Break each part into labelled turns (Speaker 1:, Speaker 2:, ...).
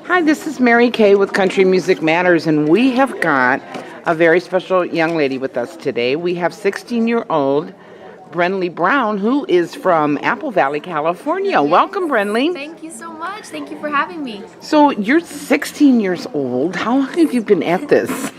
Speaker 1: Hi, this is Mary Kay with Country Music Matters, and we have got a very special young lady with us today. We have 16-year-old Brennley Brown, who is from Apple Valley, California. Welcome, Brennley.
Speaker 2: Thank you so much. Thank you for having me.
Speaker 1: So you're 16 years old. How long have you been at this?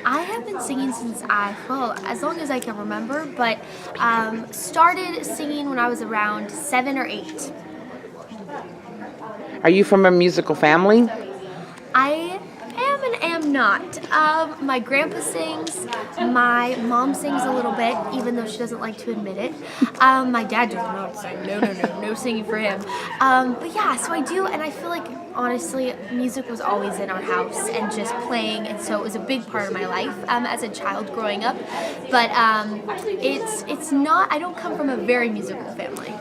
Speaker 2: I have been singing since as long as I can remember, but started singing when I was around 7 or 8.
Speaker 1: Are you from a musical family?
Speaker 2: I am and am not. My grandpa sings. My mom sings a little bit, even though she doesn't like to admit it. My dad does not sing. No singing for him. But yeah, so I do, and I feel like honestly, music was always in our house and just playing, and so it was a big part of my life as a child growing up. But it's not. I don't come from a very musical family.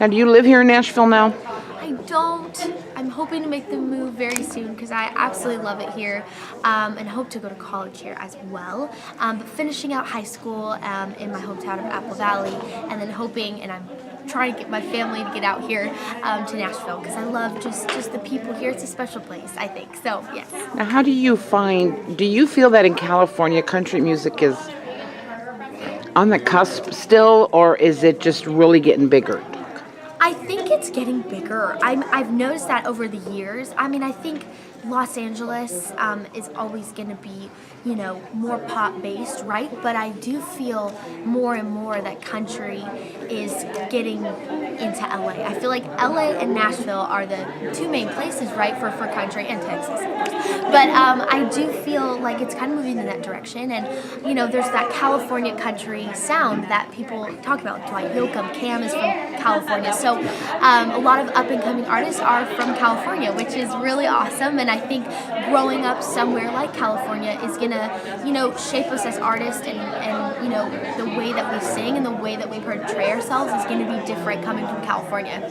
Speaker 1: Now, do you live here in Nashville now?
Speaker 2: I don't. I'm hoping to make the move very soon because I absolutely love it here, and hope to go to college here as well. But finishing out high school in my hometown of Apple Valley, and then hoping, and I'm trying to get my family to get out here to Nashville because I love just the people here. It's a special place, I think. So yes.
Speaker 1: Now, how do you feel that in California country music is on the cusp still, or is it just really getting bigger?
Speaker 2: I think it's getting bigger. I've noticed that over the years. I mean, I think Los Angeles is always going to be, more pop-based, right? But I do feel more and more that country is getting into LA. I feel like LA and Nashville are the two main places, right, for country, and Texas, of course. But I do feel like it's kind of moving in that direction. And, there's that California country sound that people talk about. Dwight Yoakam, Cam is from California. So a lot of up-and-coming artists are from California, which is really awesome. And I think growing up somewhere like California is going to, shape us as artists, and the way that we sing and the way that we portray ourselves is going to be different coming from California,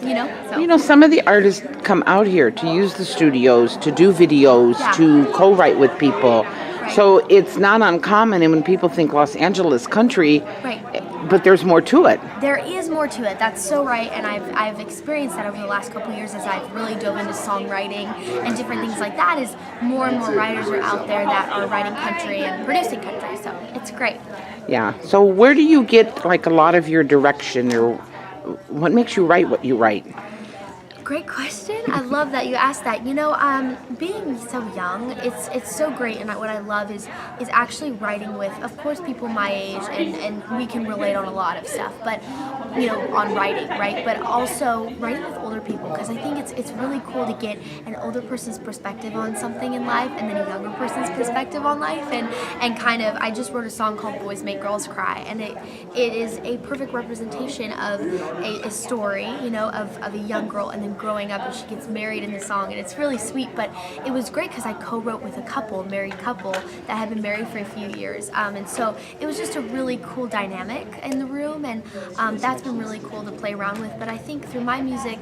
Speaker 2: So.
Speaker 1: Some of the artists come out here to use the studios, to do videos, to co-write with people.
Speaker 2: Right.
Speaker 1: So it's not uncommon, and when people think Los Angeles country,
Speaker 2: right.
Speaker 1: But there's more to it.
Speaker 2: There is more to it. That's so right, and I've experienced that over the last couple of years as I've really dove into songwriting and different things like that. Is more and more writers are out there that are writing country and producing country. So it's great.
Speaker 1: Yeah. So where do you get a lot of your direction, or what makes you write what you write?
Speaker 2: Great question. I love that you asked that. Being so young, it's so great, and what I love is actually writing with, of course, people my age, and we can relate on a lot of stuff, but on writing, right? But also writing with older people, because I think it's really cool to get an older person's perspective on something in life, and then a younger person's perspective on life, and kind of. I just wrote a song called "Boys Make Girls Cry," and it is a perfect representation of a story, of a young girl, and then growing up, and she gets married in the song, and it's really sweet. But it was great because I co-wrote with a married couple that had been married for a few years, and so it was just a really cool dynamic in the room, and that's been really cool to play around with. But I think through my music,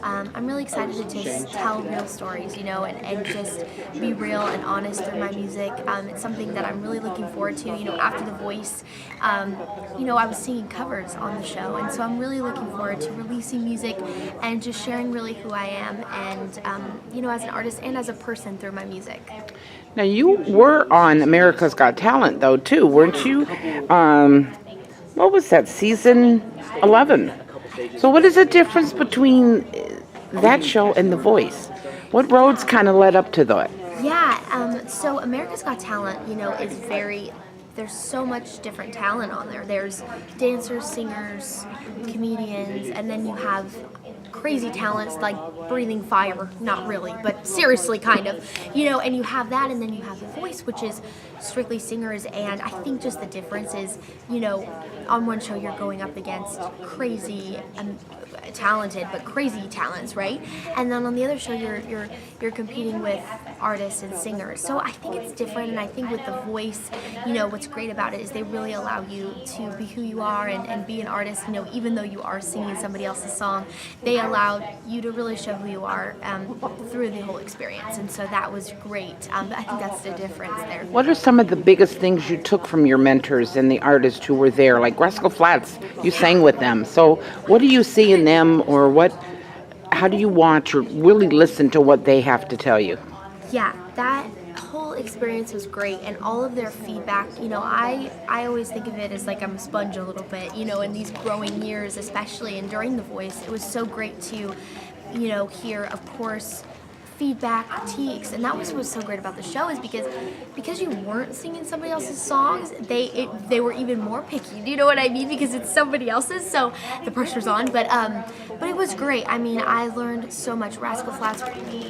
Speaker 2: I'm really excited to just tell real stories, and just be real and honest through my music. It's something that I'm really looking forward to. After The Voice, I was singing covers on the show, and so I'm really looking forward to releasing music and just sharing really who I am, and as an artist and as a person through my music.
Speaker 1: Now, you were on America's Got Talent, though, too, weren't you? What was that, season 11? So what is the difference between that show and The Voice? What roads kind of led up to that?
Speaker 2: Yeah, so America's Got Talent, is there's so much different talent on there. There's dancers, singers, comedians, and then you have crazy talents like breathing fire, not really, but seriously kind of, and you have that, and then you have The Voice, which is strictly singers. And I think just the difference is, on one show you're going up against crazy talented but crazy talents, right? And then on the other show you're competing with artists and singers. So I think it's different, and I think with The Voice, what's great about it is they really allow you to be who you are and be an artist, even though you are singing somebody else's song, they allow you to really show who you are through the whole experience. And so that was great. I think that's the difference there.
Speaker 1: What are some of the biggest things you took from your mentors and the artists who were there? Like Rascal Flatts, you sang with them. So what do you see in them, or how do you watch or really listen to what they have to tell you?
Speaker 2: Yeah, that whole experience was great, and all of their feedback, I always think of it as like I'm a sponge a little bit, in these growing years especially, and during The Voice it was so great to hear, of course, feedback, critiques, and that was what was so great about the show, is because you weren't singing somebody else's songs, they were even more picky. Do you know what I mean? Because it's somebody else's, so the pressure's on. But it was great. I mean, I learned so much. Rascal Flatts,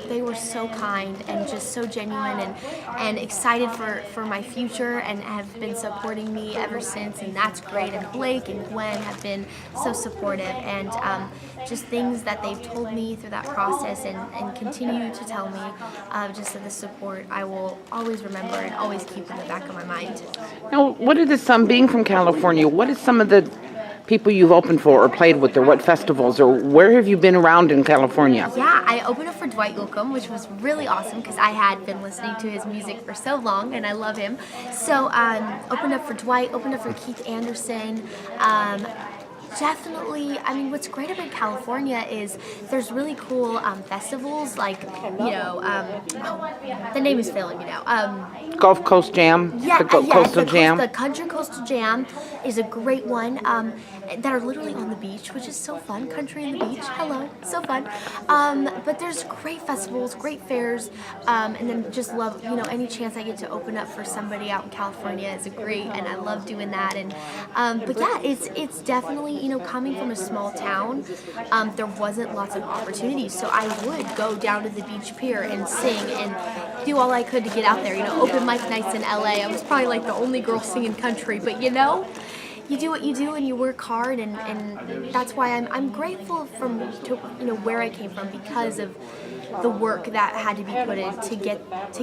Speaker 2: they were so kind and just so genuine and excited for my future, and have been supporting me ever since, and that's great. And Blake and Gwen have been so supportive, and just things that they've told me through that process, and continue to tell me, just the support I will always remember and always keep in the back of my mind.
Speaker 1: Now, what are some, being from California, what is some of the people you've opened for or played with, or what festivals, or where have you been around in California?
Speaker 2: Yeah, I opened up for Dwight Yoakam, which was really awesome because I had been listening to his music for so long and I love him. So opened up for Dwight, opened up for Keith Anderson. Definitely, I mean, what's great about California is there's really cool festivals, like, the name is failing me now.
Speaker 1: Gulf Coast Jam?
Speaker 2: Yeah,
Speaker 1: Coastal Jam?
Speaker 2: The Country Coastal Jam is a great one, that are literally on the beach, which is so fun. Country and the beach, hello, so fun. But there's great festivals, great fairs, and then just love, any chance I get to open up for somebody out in California is great, and I love doing that. And but yeah, it's definitely, coming from a small town, there wasn't lots of opportunities, so I would go down to the beach pier and sing and do all I could to get out there. Open mic nights in LA. I was probably like the only girl singing country, but you do what you do and you work hard, and that's why I'm grateful to where I came from, because of the work that had to be put in to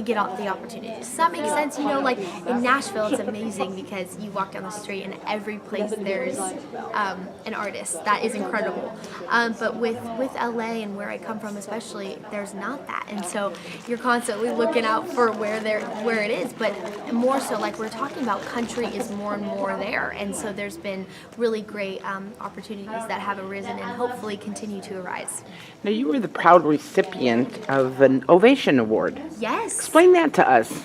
Speaker 2: get all the opportunities. Does that make sense? Like in Nashville, it's amazing because you walk down the street and every place there's an artist. That is incredible. But with LA and where I come from especially, there's not that, and so you're constantly looking out for where it is. But more so, like we're talking about, country is more and more there, and so there's been really great opportunities that have arisen and hopefully continue to arise.
Speaker 1: Now, you were the proud recipient of an Ovation Award.
Speaker 2: Yes.
Speaker 1: Explain that to us.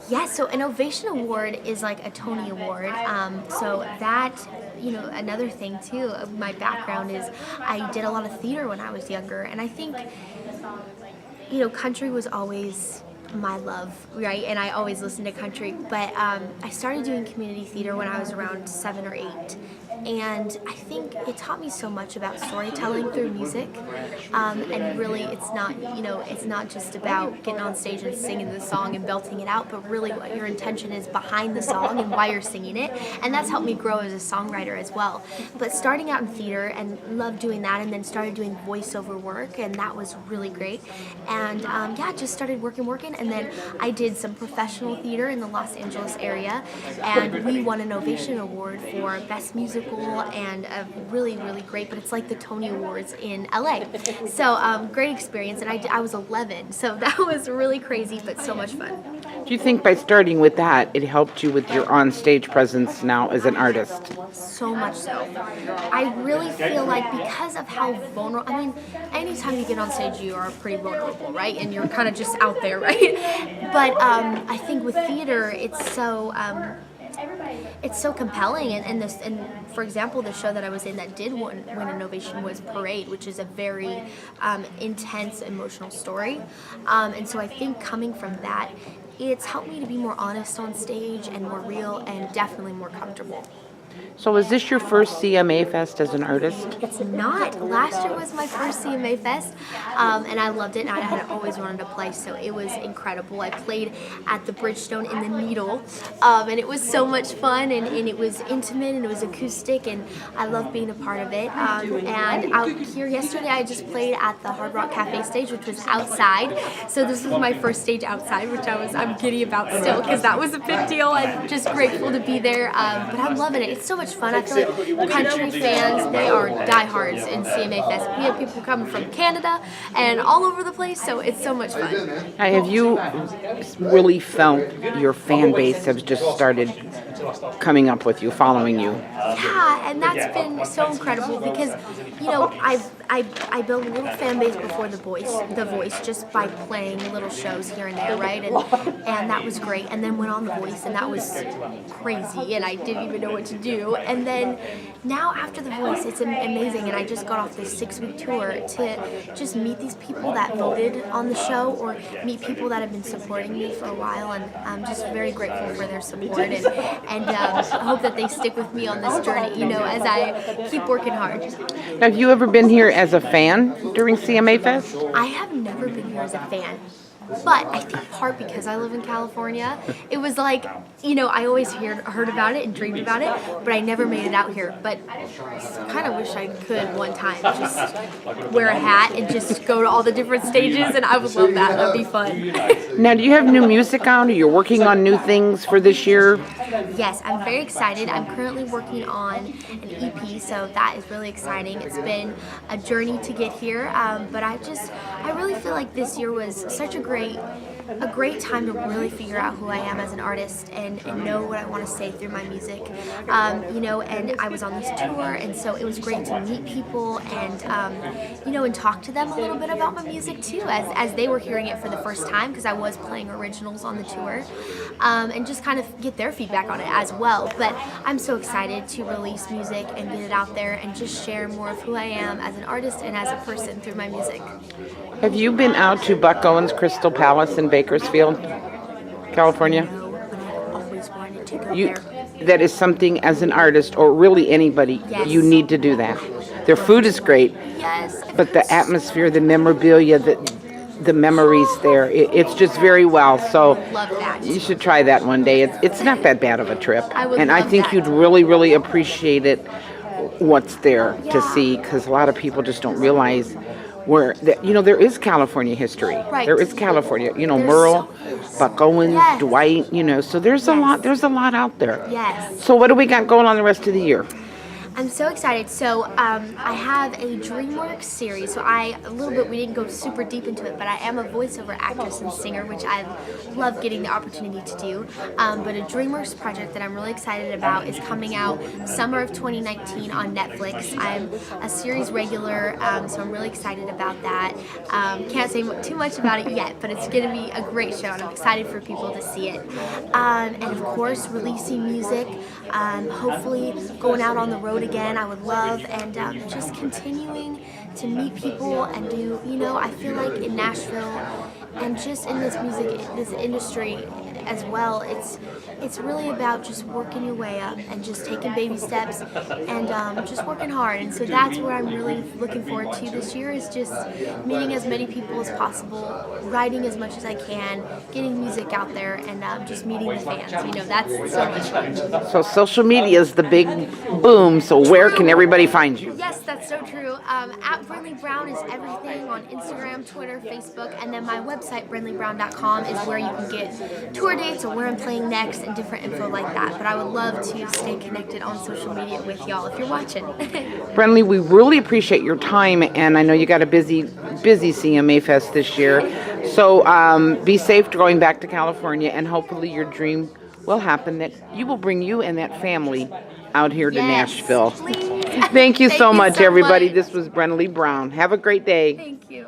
Speaker 2: Yeah, so an Ovation Award is like a Tony Award. So that, another thing too, of my background is I did a lot of theater when I was younger, and I think, country was always my love, right? And I always listened to country, but I started doing community theater when I was around 7 or 8. And I think it taught me so much about storytelling through music, and really it's not just about getting on stage and singing the song and belting it out, but really what your intention is behind the song and why you're singing it, and that's helped me grow as a songwriter as well. But starting out in theater, and loved doing that, and then started doing voiceover work, and that was really great, and just started working, and then I did some professional theater in the Los Angeles area, and we won an Ovation Award for Best Musical, and really, really great, but it's like the Tony Awards in LA. So great experience, and I was 11, so that was really crazy, but so much fun.
Speaker 1: Do you think by starting with that, it helped you with your on-stage presence now as an artist?
Speaker 2: So much so. I really feel like because of how vulnerable, anytime you get on stage, you are pretty vulnerable, right? And you're kind of just out there, right? But I think with theater, it's so compelling, and for example, the show that I was in that did win an Ovation was Parade, which is a very intense, emotional story, and so I think coming from that, it's helped me to be more honest on stage and more real and definitely more comfortable.
Speaker 1: So is this your first CMA Fest as an artist?
Speaker 2: It's not. Last year was my first CMA Fest, and I loved it, and I had always wanted to play, so it was incredible. I played at the Bridgestone in the Needle, and it was so much fun, and it was intimate, and it was acoustic, and I loved being a part of it. And out here yesterday, I just played at the Hard Rock Cafe stage, which was outside, so this was my first stage outside, which I'm giddy about still, because that was a big deal. I'm just grateful to be there, but I'm loving it. It's so much fun. I feel like country fans, they are diehards in CMA Fest. We have people coming from Canada and all over the place, so it's so much fun.
Speaker 1: Have you really felt your fan base has just started coming up with you, following you.
Speaker 2: Yeah, and that's been so incredible because, I built a little fan base before The Voice, just by playing little shows here and there, right? And that was great. And then went on The Voice, and that was crazy, and I didn't even know what to do. And then now after The Voice, it's amazing, and I just got off this 6-week tour to just meet these people that voted on the show, or meet people that have been supporting me for a while, and I'm just very grateful for their support, and I hope that they stick with me on this journey, as I keep working hard.
Speaker 1: Have you ever been here as a fan during CMA Fest?
Speaker 2: I have never been here as a fan. But I think part because I live in California, it was like, I always heard about it and dreamed about it, but I never made it out here. But I kind of wish I could one time just wear a hat and just go to all the different stages, and I would love that. That would be fun.
Speaker 1: Now, do you have new music out, or you're working on new things for this year?
Speaker 2: Yes, I'm very excited. I'm currently working on an EP, so that is really exciting. It's been a journey to get here, but I really feel like this year was such a great time to really figure out who I am as an artist and know what I want to say through my music. And I was on this tour, and so it was great to meet people and and talk to them a little bit about my music too, as they were hearing it for the first time, because I was playing originals on the tour, and just kind of get their feedback on it as well. But I'm so excited to release music and get it out there and just share more of who I am as an artist and as a person through my music.
Speaker 1: Have you been out to Buck Owens Crystal Palace in Bakersfield, California?
Speaker 2: No, but I've always wanted to go there.
Speaker 1: That is something, as an artist, or really anybody,
Speaker 2: Yes.
Speaker 1: you need to do that. Their food is great,
Speaker 2: Yes.
Speaker 1: but the atmosphere, the memorabilia, the memories there, it's just very well. So
Speaker 2: Love that.
Speaker 1: you should try that one day. It's not that bad of a trip.
Speaker 2: I would
Speaker 1: And I
Speaker 2: love
Speaker 1: think
Speaker 2: that.
Speaker 1: you'd really, really appreciate it, what's there to
Speaker 2: Yeah.
Speaker 1: see, because a lot of people just don't realize where, there is California history.
Speaker 2: Right.
Speaker 1: There is California,
Speaker 2: There's
Speaker 1: Merle,
Speaker 2: so-
Speaker 1: Buck Owens,
Speaker 2: Yes.
Speaker 1: Dwight, so there's a lot out there.
Speaker 2: Yes.
Speaker 1: So what do we got going on the rest of the year?
Speaker 2: I'm so excited. So I have a DreamWorks series. So we didn't go super deep into it, but I am a voiceover actress and singer, which I love getting the opportunity to do. But a DreamWorks project that I'm really excited about is coming out summer of 2019 on Netflix. I'm a series regular, so I'm really excited about that. Can't say too much about it yet, but it's going to be a great show, and I'm excited for people to see it. And of course, releasing music, hopefully going out on the road again, I would love, and just continuing to meet people and do, I feel like in Nashville and just in this industry as well, it's really about just working your way up and just taking baby steps and just working hard. And so that's what I'm really looking forward to this year, is just meeting as many people as possible, writing as much as I can, getting music out there, and just meeting the fans. That's so much fun.
Speaker 1: So social media is the big boom. So where can everybody find you?
Speaker 2: Yes, that's so true. At Brennley Brown is everything on Instagram, Twitter, Facebook, and then my website, brennleybrown.com, is where you can get tour dates or where I'm playing next and different info like that. But I would love to stay connected on social media with y'all if you're watching.
Speaker 1: Brennley, we really appreciate your time, and I know you got a busy CMA Fest this year. So be safe going back to California, and hopefully your dream will happen, that you will bring you and that family out here to
Speaker 2: Yes,
Speaker 1: Nashville.
Speaker 2: please.
Speaker 1: Thank you so
Speaker 2: Thank you
Speaker 1: much,
Speaker 2: so
Speaker 1: everybody.
Speaker 2: much.
Speaker 1: This was Brennley Brown. Have a great day.
Speaker 2: Thank you.